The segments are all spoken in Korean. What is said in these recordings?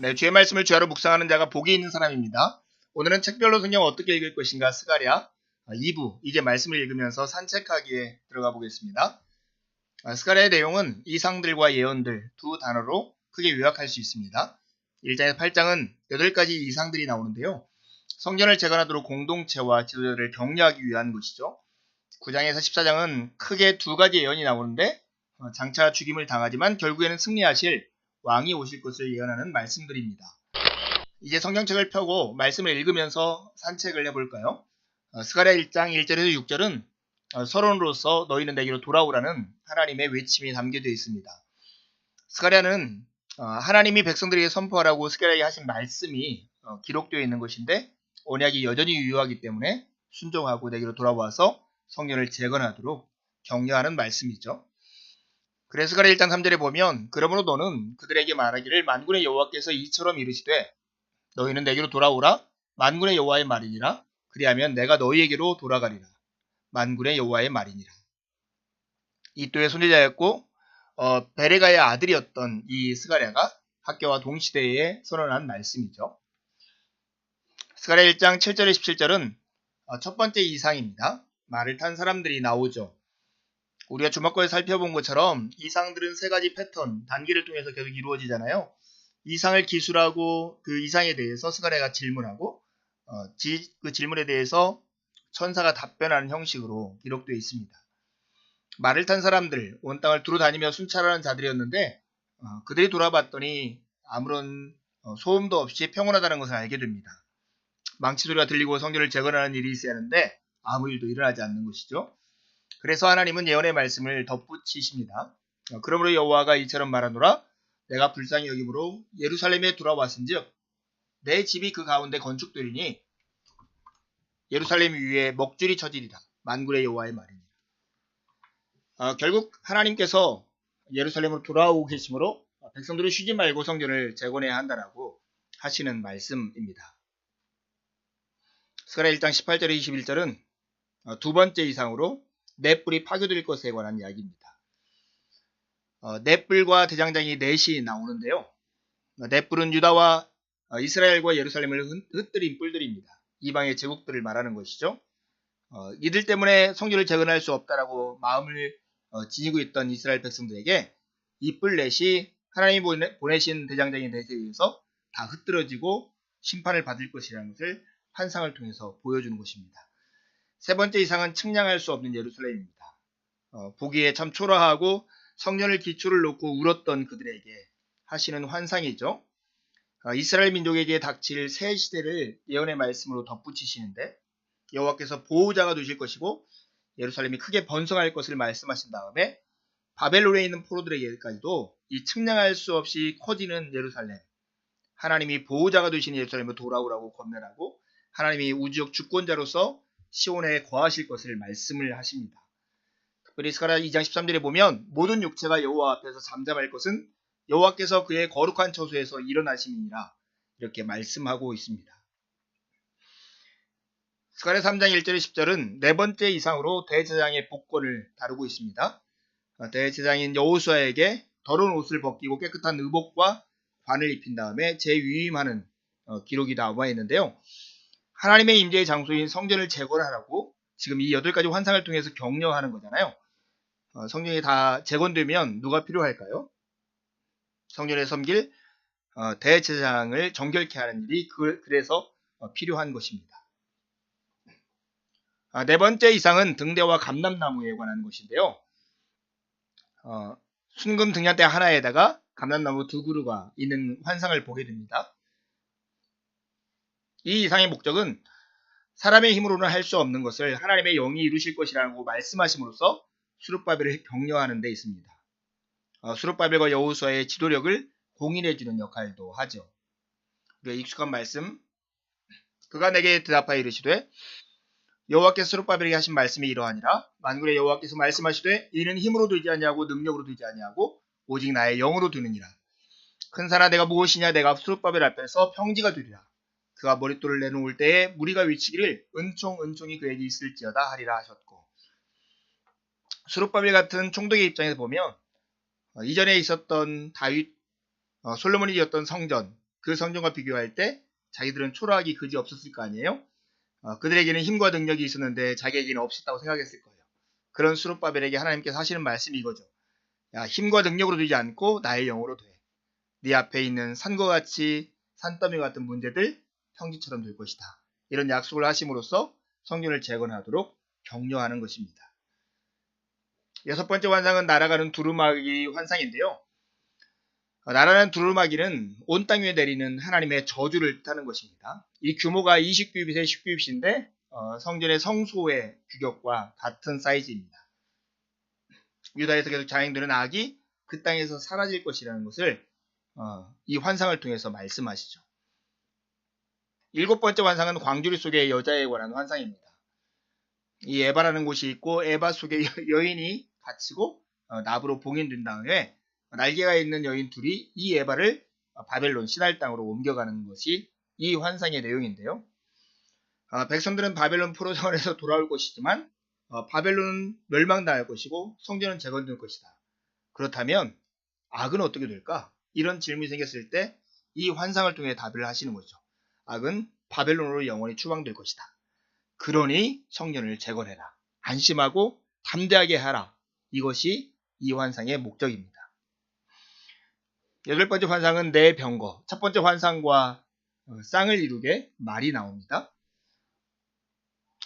네, 주의 말씀을 주야로 묵상하는 자가 복이 있는 사람입니다. 오늘은 책별로 성경 어떻게 읽을 것인가 스가랴 2부 이제 말씀을 읽으면서 산책하기에 들어가 보겠습니다. 스가랴의 내용은 이상들과 예언들 두 단어로 크게 요약할 수 있습니다. 1장에서 8장은 8가지 이상들이 나오는데요. 성전을 재건하도록 공동체와 지도자를 격려하기 위한 것이죠. 9장에서 14장은 크게 2가지 예언이 나오는데 장차 죽임을 당하지만 결국에는 승리하실 왕이 오실 것을 예언하는 말씀들입니다. 이제 성경책을 펴고 말씀을 읽으면서 산책을 해볼까요? 스가랴 1장 1절에서 6절은 서론으로서 너희는 내게로 돌아오라는 하나님의 외침이 담겨져 있습니다. 스가랴는 하나님이 백성들에게 선포하라고 스가랴에게 하신 말씀이 기록되어 있는 것인데 언약이 여전히 유효하기 때문에 순종하고 내게로 돌아와서 성전을 재건하도록 격려하는 말씀이죠. 그래서 스가랴 1장 3절에 보면 그러므로 너는 그들에게 말하기를 만군의 여호와께서 이처럼 이르시되 너희는 내게로 돌아오라 만군의 여호와의 말이니라 그리하면 내가 너희에게로 돌아가리라 만군의 여호와의 말이니라. 이또의 손자였고 베레가의 아들이었던 이 스가랴가 학교와 동시대에 선언한 말씀이죠. 스가랴 1장 7절에 17절은 첫 번째 이상입니다. 말을 탄 사람들이 나오죠. 우리가 주목거에 살펴본 것처럼 이상들은 세 가지 패턴, 단계를 통해서 계속 이루어지잖아요. 이상을 기술하고 그 이상에 대해서 스가랴가 질문하고 그 질문에 대해서 천사가 답변하는 형식으로 기록되어 있습니다. 말을 탄 사람들, 온 땅을 두루 다니며 순찰하는 자들이었는데 그들이 돌아봤더니 아무런 소음도 없이 평온하다는 것을 알게 됩니다. 망치 소리가 들리고 성전을 재건하는 일이 있어야 하는데 아무 일도 일어나지 않는 것이죠. 그래서 하나님은 예언의 말씀을 덧붙이십니다. 그러므로 여호와가 이처럼 말하노라 내가 불쌍히 여김으로 예루살렘에 돌아왔은즉 내 집이 그 가운데 건축되리니 예루살렘 위에 먹줄이 쳐지리라 만군의 여호와의 말이니라. 결국 하나님께서 예루살렘으로 돌아오고 계시므로 백성들은 쉬지 말고 성전을 재건해야 한다라고 하시는 말씀입니다. 스가랴 1장 18절에 21절은 두 번째 이상으로 넷불이 파괴될 것에 관한 이야기입니다. 넷불과 대장장이 넷이 나오는데요. 넷불은 유다와 이스라엘과 예루살렘을 흩뜨린 뿔들입니다. 이방의 제국들을 말하는 것이죠. 이들 때문에 성전을 재건할 수 없다라고 마음을 지니고 있던 이스라엘 백성들에게 이 뿔 넷이 하나님이 보내신 대장장이 넷에 의해서 다 흩뜨러지고 심판을 받을 것이라는 것을 환상을 통해서 보여주는 것입니다. 세 번째 이상은 측량할 수 없는 예루살렘입니다. 보기에 참 초라하고 성전을 기초를 놓고 울었던 그들에게 하시는 환상이죠. 이스라엘 민족에게 닥칠 새 시대를 예언의 말씀으로 덧붙이시는데 여호와께서 보호자가 되실 것이고 예루살렘이 크게 번성할 것을 말씀하신 다음에 바벨론에 있는 포로들에게까지도 이 측량할 수 없이 커지는 예루살렘, 하나님이 보호자가 되신 예루살렘을 돌아오라고 권면하고 하나님이 우주적 주권자로서 시온에 거하실 것을 말씀을 하십니다. 특별히 스가랴 2장 13절에 보면 모든 육체가 여호와 앞에서 잠잠할 것은 여호와께서 그의 거룩한 처소에서 일어나심이니라 이렇게 말씀하고 있습니다. 스가랴 3장 1절에 10절은 네 번째 이상으로 대제사장의 복권을 다루고 있습니다. 대제사장인 여호수아에게 더러운 옷을 벗기고 깨끗한 의복과 관을 입힌 다음에 재위임하는 기록이 나와 있는데요. 하나님의 임재의 장소인 성전을 재건하라고 지금 이 8가지 환상을 통해서 격려하는 거잖아요. 성전이 다 재건되면 누가 필요할까요? 성전에 섬길 대제사장을 정결케 하는 일이 그래서 필요한 것입니다. 네 번째 이상은 등대와 감람나무에 관한 것인데요. 순금 등잔대 하나에다가 감람나무 2그루가 있는 환상을 보게 됩니다. 이 이상의 목적은 사람의 힘으로는 할 수 없는 것을 하나님의 영이 이루실 것이라고 말씀하심으로써 스룹바벨을 격려하는 데 있습니다. 스룹바벨과 여호수아의 지도력을 공인해주는 역할도 하죠. 우리가 익숙한 말씀, 그가 내게 대답하여 이르시되 여호와께서 스룹바벨에게 하신 말씀이 이러하니라 만군의 여호와께서 말씀하시되 이는 힘으로 되지 아니하고 능력으로 되지 아니하고 오직 나의 영으로 되느니라. 큰 산아 내가 무엇이냐 내가 수룹바벨 앞에서 평지가 되리라. 그가 머릿돌을 내놓을 때에 무리가 외치기를 은총이 그에게 있을지어다 하리라 하셨고, 수룹바벨 같은 총독의 입장에서 보면 이전에 있었던 다윗 솔로몬이 지었던 성전, 그 성전과 비교할 때 자기들은 초라하기 그지 없었을 거 아니에요. 그들에게는 힘과 능력이 있었는데 자기에게는 없었다고 생각했을 거예요. 그런 수룹바벨에게 하나님께서 하시는 말씀이 이거죠. 야, 힘과 능력으로 되지 않고 나의 영으로 돼. 네 앞에 있는 산과 같이 산더미 같은 문제들 평지처럼 될 것이다. 이런 약속을 하심으로써 성전을 재건하도록 격려하는 것입니다. 여섯 번째 환상은 날아가는 두루마기 환상인데요. 날아가는 두루마기는 온 땅 위에 내리는 하나님의 저주를 뜻하는 것입니다. 이 규모가 20규빗에 10규빗인데 성전의 성소의 규격과 같은 사이즈입니다. 유다에서 계속 자행되는 악이 그 땅에서 사라질 것이라는 것을 이 환상을 통해서 말씀하시죠. 일곱 번째 환상은 광주리 속의 여자에 관한 환상입니다. 이 에바라는 곳이 있고 에바 속에 여인이 갇히고 나부로 봉인된 다음에 날개가 있는 여인 둘이 이 에바를 바벨론 신할 땅으로 옮겨가는 것이 이 환상의 내용인데요. 백성들은 바벨론 포로생활에서 돌아올 것이지만 바벨론은 멸망당할 것이고 성전은 재건될 것이다. 그렇다면 악은 어떻게 될까? 이런 질문이 생겼을 때 이 환상을 통해 답을 하시는 거죠. 악은 바벨론으로 영원히 추방될 것이다. 그러니 성전을 재건해라. 안심하고 담대하게 하라. 이것이 이 환상의 목적입니다. 여덟 번째 환상은 내 병거. 첫 번째 환상과 쌍을 이루게 말이 나옵니다.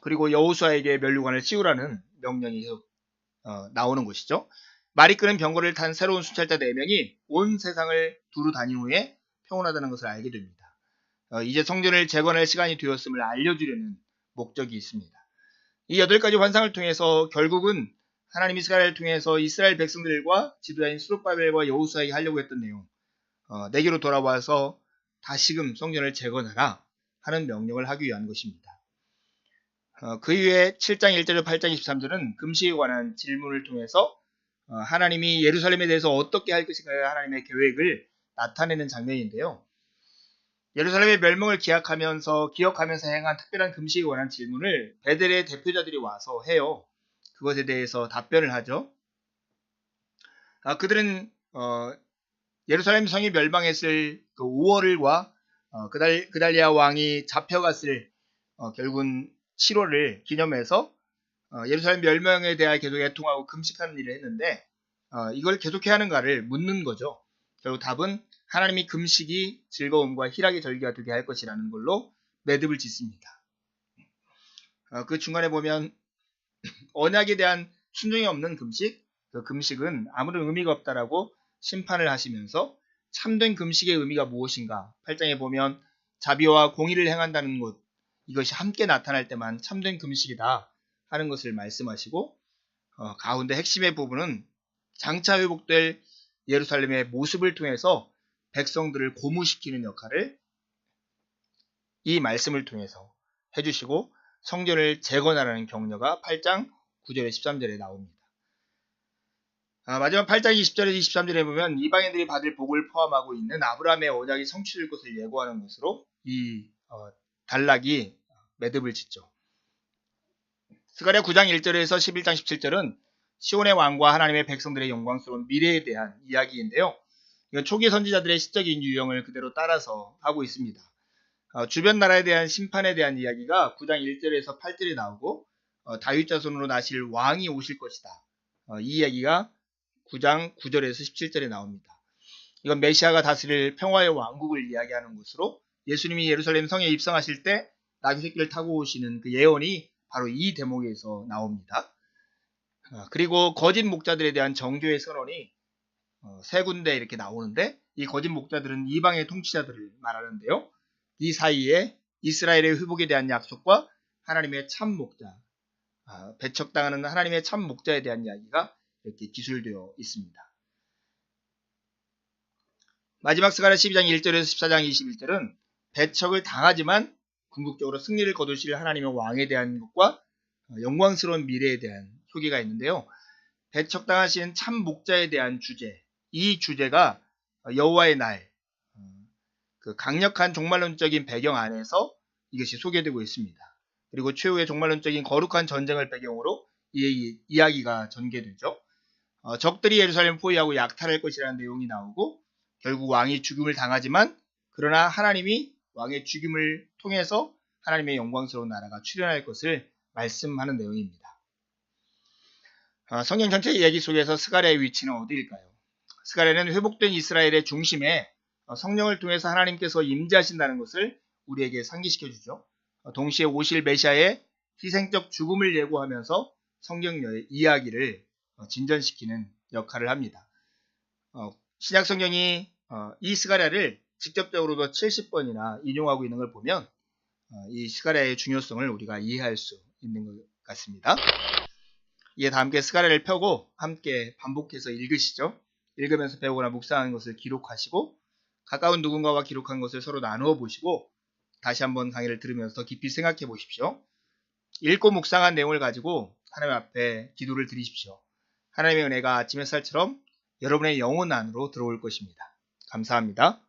그리고 여호수아에게 면류관을 씌우라는 명령이 계속 나오는 것이죠. 말이 끄는 병거를 탄 새로운 순찰자 4명이 온 세상을 두루 다닌 후에 평온하다는 것을 알게 됩니다. 이제 성전을 재건할 시간이 되었음을 알려주려는 목적이 있습니다. 이 8가지 환상을 통해서 결국은 하나님이 스가랴를 통해서 이스라엘 백성들과 지도자인 수룹바벨과 여호수아에게 하려고 했던 내용, 내게로 돌아와서 다시금 성전을 재건하라 하는 명령을 하기 위한 것입니다. 그 이후에 7장 1절에서 8장 23절은 금식에 관한 질문을 통해서 하나님이 예루살렘에 대해서 어떻게 할 것인가 하나님의 계획을 나타내는 장면인데요. 예루살렘의 멸망을 기억하면서 행한 특별한 금식에 관한 질문을 베델의 대표자들이 와서 해요. 그것에 대해서 답변을 하죠. 그들은 예루살렘 성이 멸망했을 그 5월과 그달리아 왕이 잡혀갔을 결국은 7월을 기념해서 예루살렘 멸망에 대하여 계속 애통하고 금식하는 일을 했는데 이걸 계속해야 하는가를 묻는 거죠. 결국 답은 하나님이 금식이 즐거움과 희락의 절기가 되게 할 것이라는 걸로 매듭을 짓습니다. 그 중간에 보면 언약에 대한 순종이 없는 금식, 그 금식은 아무런 의미가 없다라고 심판을 하시면서 참된 금식의 의미가 무엇인가 8장에 보면 자비와 공의를 행한다는 것, 이것이 함께 나타날 때만 참된 금식이다 하는 것을 말씀하시고 가운데 핵심의 부분은 장차 회복될 예루살렘의 모습을 통해서 백성들을 고무시키는 역할을 이 말씀을 통해서 해주시고 성전을 재건하라는 격려가 8장 9절에 13절에 나옵니다. 마지막 8장 20절에서 23절에 보면 이방인들이 받을 복을 포함하고 있는 아브라함의 언약이 성취될 것을 예고하는 것으로 이 단락이 매듭을 짓죠. 스가랴 9장 1절에서 11장 17절은 시온의 왕과 하나님의 백성들의 영광스러운 미래에 대한 이야기인데요. 이건 초기 선지자들의 시적인 유형을 그대로 따라서 하고 있습니다. 주변 나라에 대한 심판에 대한 이야기가 9장 1절에서 8절에 나오고 다윗 자손으로 나실 왕이 오실 것이다. 이 이야기가 9장 9절에서 17절에 나옵니다. 이건 메시아가 다스릴 평화의 왕국을 이야기하는 것으로 예수님이 예루살렘 성에 입성하실 때 나귀 새끼를 타고 오시는 그 예언이 바로 이 대목에서 나옵니다. 그리고 거짓 목자들에 대한 정죄의 선언이 세 군데 이렇게 나오는데 이 거짓 목자들은 이방의 통치자들을 말하는데요. 이 사이에 이스라엘의 회복에 대한 약속과 하나님의 참 목자, 배척당하는 하나님의 참 목자에 대한 이야기가 이렇게 기술되어 있습니다. 마지막 스가랴 12장 1절에서 14장 21절은 배척을 당하지만 궁극적으로 승리를 거두실 하나님의 왕에 대한 것과 영광스러운 미래에 대한 소개가 있는데요. 배척당하신 참 목자에 대한 주제, 이 주제가 여호와의 날, 그 강력한 종말론적인 배경 안에서 이것이 소개되고 있습니다. 그리고 최후의 종말론적인 거룩한 전쟁을 배경으로 이 이야기가 전개되죠. 적들이 예루살렘을 포위하고 약탈할 것이라는 내용이 나오고 결국 왕이 죽임을 당하지만 그러나 하나님이 왕의 죽임을 통해서 하나님의 영광스러운 나라가 출현할 것을 말씀하는 내용입니다. 성경 전체 이야기 속에서 스가랴의 위치는 어디일까요? 스가랴는 회복된 이스라엘의 중심에 성령을 통해서 하나님께서 임재하신다는 것을 우리에게 상기시켜 주죠. 동시에 오실 메시아의 희생적 죽음을 예고하면서 성경의 이야기를 진전시키는 역할을 합니다. 신약 성경이 이 스가랴를 직접적으로도 70번이나 인용하고 있는 걸 보면 이 스가랴의 중요성을 우리가 이해할 수 있는 것 같습니다. 이에 다 함께 스가랴를 펴고 함께 반복해서 읽으시죠. 읽으면서 배우거나 묵상하는 것을 기록하시고 가까운 누군가와 기록한 것을 서로 나누어 보시고 다시 한번 강의를 들으면서 더 깊이 생각해 보십시오. 읽고 묵상한 내용을 가지고 하나님 앞에 기도를 드리십시오. 하나님의 은혜가 아침 햇살처럼 여러분의 영혼 안으로 들어올 것입니다. 감사합니다.